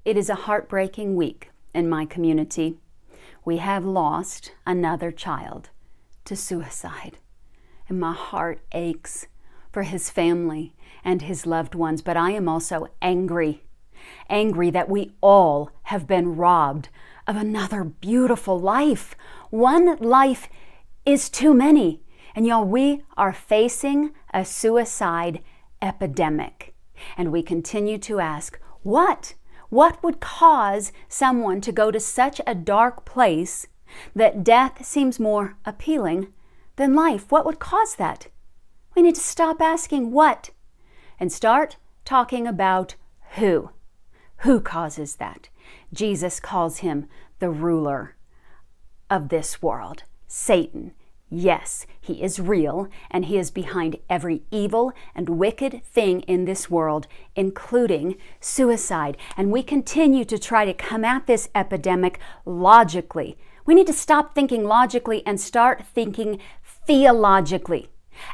It is a heartbreaking week in my community. We have lost another child to suicide, and my heart aches for his family and his loved ones, but I am also angry that we all have been robbed of another beautiful life. One life is too many. And y'all, we are facing a suicide epidemic. And we continue to ask, what would cause someone to go to such a dark place that death seems more appealing than life? What would cause that? We need to stop asking what and start talking about who. Who causes that? Jesus calls him the ruler of this world, Satan. Yes, he is real, and he is behind every evil and wicked thing in this world, including suicide. And we continue to try to come at this epidemic logically. We need to stop thinking logically and start thinking theologically.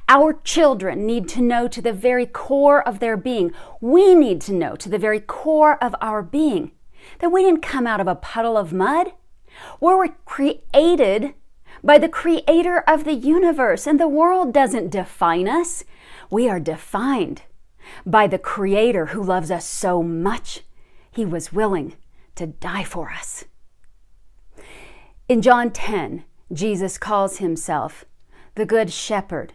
Our children need to know to the very core of their being. We need to know to the very core of our being that we didn't come out of a puddle of mud. We were created by the creator of the universe, and the world doesn't define us. We are defined by the creator who loves us so much, he was willing to die for us. In John 10, Jesus calls himself the Good Shepherd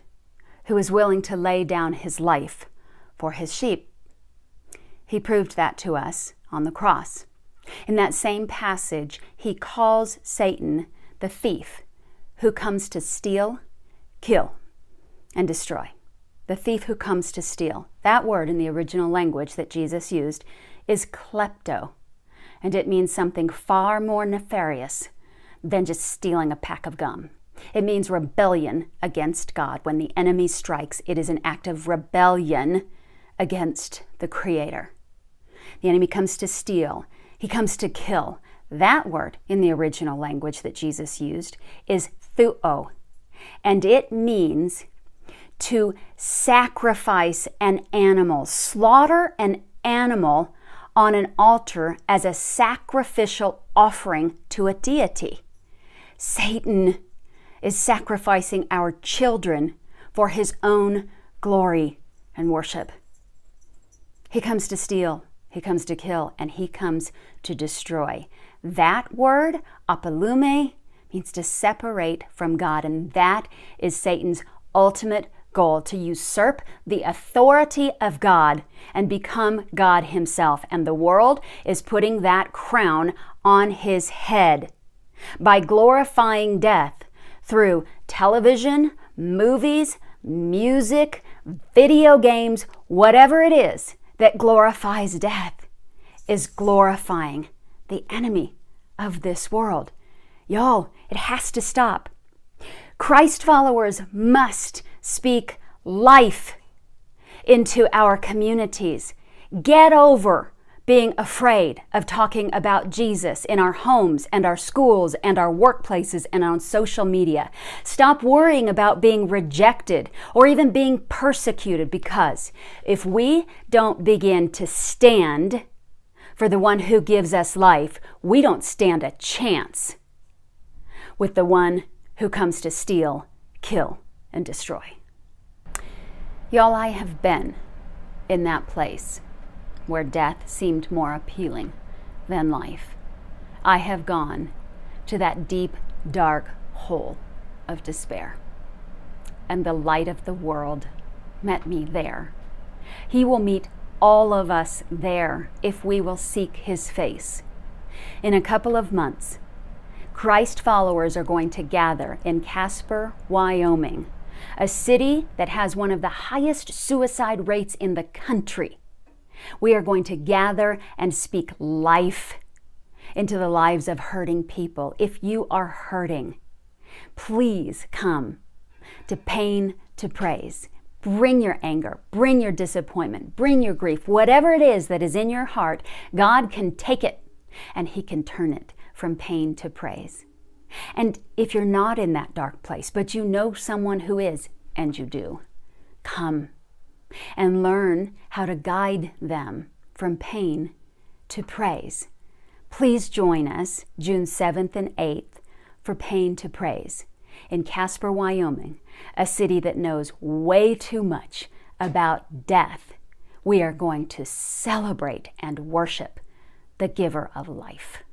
who is willing to lay down his life for his sheep. He proved that to us on the cross. In that same passage, he calls Satan the thief who comes to steal, kill, and destroy. The thief who comes to steal. That word in the original language that Jesus used is klepto, and it means something far more nefarious than just stealing a pack of gum. It means rebellion against God. When the enemy strikes, it is an act of rebellion against the Creator. The enemy comes to steal. He comes to kill. That word in the original language that Jesus used is thuo, and it means to sacrifice an animal, slaughter an animal on an altar as a sacrificial offering to a deity. Satan is sacrificing our children for his own glory and worship. He comes to steal, he comes to kill, and he comes to destroy. That word, apalume, means to separate from God, and that is Satan's ultimate goal, to usurp the authority of God and become God himself. And the world is putting that crown on his head by glorifying death through television, movies, music, video games, whatever it is that glorifies death is glorifying the enemy of this world. Y'all, it has to stop. Christ followers must speak life into our communities. Get over being afraid of talking about Jesus in our homes and our schools and our workplaces and on social media. Stop worrying about being rejected or even being persecuted, because if we don't begin to stand for the one who gives us life, we don't stand a chance with the one who comes to steal, kill, and destroy. Y'all, I have been in that place where death seemed more appealing than life. I have gone to that deep, dark hole of despair, and the light of the world met me there. He will meet all of us there if we will seek his face. In a couple of months, Christ followers are going to gather in Casper, Wyoming, a city that has one of the highest suicide rates in the country. We are going to gather and speak life into the lives of hurting people. If you are hurting, please come to Pain to Praise. Bring your anger, bring your disappointment, bring your grief, whatever it is that is in your heart. God can take it and he can turn it from pain to praise. And if you're not in that dark place, but you know someone who is, and you do, come and learn how to guide them from pain to praise. Please join us June 7th and 8th for Pain to Praise in Casper, Wyoming, a city that knows way too much about death. We are going to celebrate and worship the giver of life.